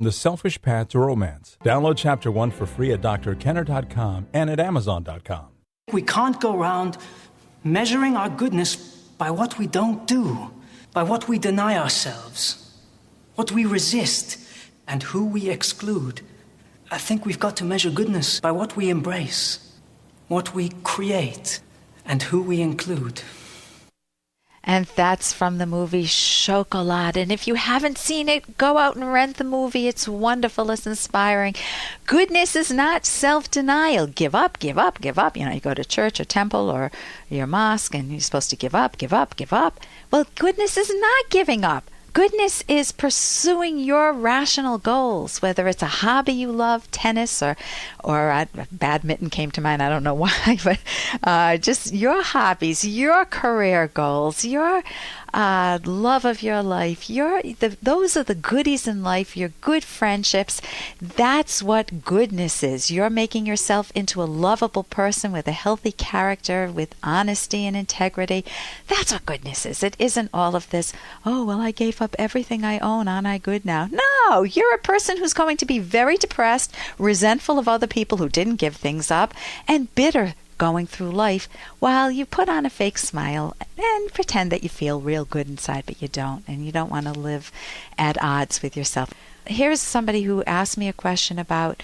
The Selfish Path to Romance. Download Chapter 1 for free at drkenner.com and at amazon.com. We can't go around measuring our goodness by what we don't do, by what we deny ourselves, what we resist, and who we exclude. I think we've got to measure goodness by what we embrace, what we create, and who we include. And that's from the movie Chocolat. And if you haven't seen it, go out and rent the movie. It's wonderful. It's inspiring. Goodness is not self-denial. Give up, give up, give up. You know, you go to church or temple or your mosque and you're supposed to give up, give up, give up. Well, goodness is not giving up. Goodness is pursuing your rational goals, whether it's a hobby you love, tennis, or badminton came to mind. I don't know why, but just your hobbies, your career goals, your love of your life. Those are the goodies in life, your good friendships. That's what goodness is. You're making yourself into a lovable person with a healthy character, with honesty and integrity. That's what goodness is. It isn't all of this, oh, well, I gave up everything I own. Aren't I good now? No, you're a person who's going to be very depressed, resentful of other people who didn't give things up, and bitter going through life while you put on a fake smile and pretend that you feel real good inside, but you don't, and you don't want to live at odds with yourself. Here's somebody who asked me a question about,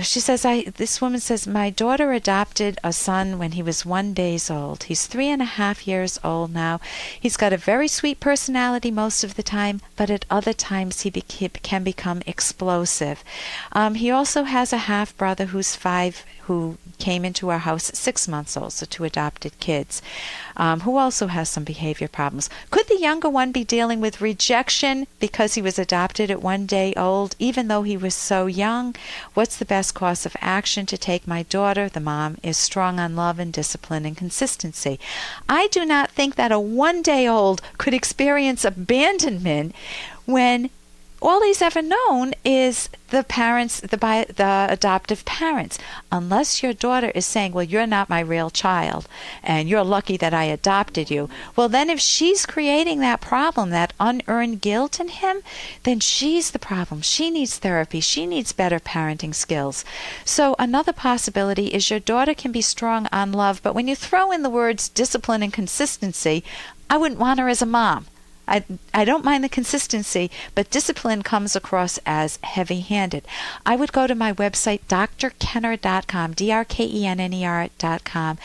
she says, this woman says, my daughter adopted a son when he was 1 day old. He's 3.5 years old now. He's got a very sweet personality most of the time, but at other times he can become explosive. He also has a half-brother who's 5, who came into our house at 6 months old, so 2 adopted kids, who also has some behavior problems. Could the younger one be dealing with rejection because he was adopted at 1 day old, even though he was so young? What's the best course of action to take? My daughter, the mom, is strong on love and discipline and consistency. I do not think that a 1 day old could experience abandonment when all he's ever known is the parents, the adoptive parents. Unless your daughter is saying, well, you're not my real child, and you're lucky that I adopted you. Well, then if she's creating that problem, that unearned guilt in him, then she's the problem. She needs therapy. She needs better parenting skills. So another possibility is your daughter can be strong on love, but when you throw in the words discipline and consistency, I wouldn't want her as a mom. I don't mind the consistency, but discipline comes across as heavy-handed. I would go to my website, drkenner.com, drkenner.com,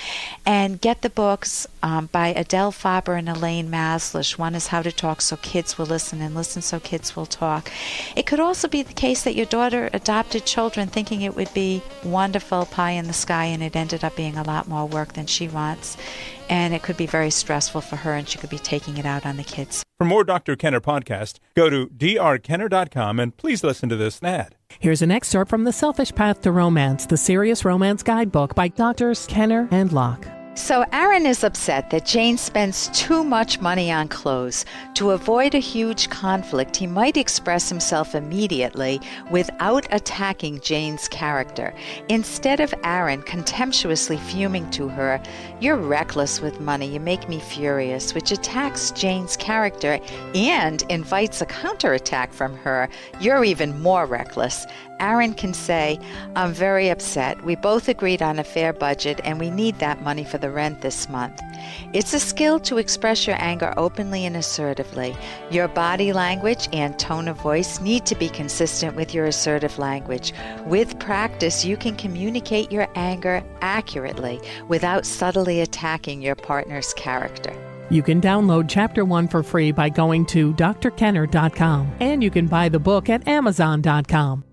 and get the books by Adele Faber and Elaine Maslish. One is How to Talk So Kids Will Listen, and Listen So Kids Will Talk. It could also be the case that your daughter adopted children thinking it would be wonderful, pie in the sky, and it ended up being a lot more work than she wants. And it could be very stressful for her, and she could be taking it out on the kids. For more Dr. Kenner podcast, go to drkenner.com and please listen to this ad. Here's an excerpt from The Selfish Path to Romance, the Serious Romance Guidebook by Drs. Kenner and Locke. So Aaron is upset that Jane spends too much money on clothes. To avoid a huge conflict, he might express himself immediately without attacking Jane's character. Instead of Aaron contemptuously fuming to her, "You're reckless with money, you make me furious," which attacks Jane's character and invites a counterattack from her, "You're even more reckless." Aaron can say, "I'm very upset. We both agreed on a fair budget and we need that money for the rent this month." It's a skill to express your anger openly and assertively. Your body language and tone of voice need to be consistent with your assertive language. With practice, you can communicate your anger accurately without subtly attacking your partner's character. You can download Chapter 1 for free by going to drkenner.com, and you can buy the book at amazon.com.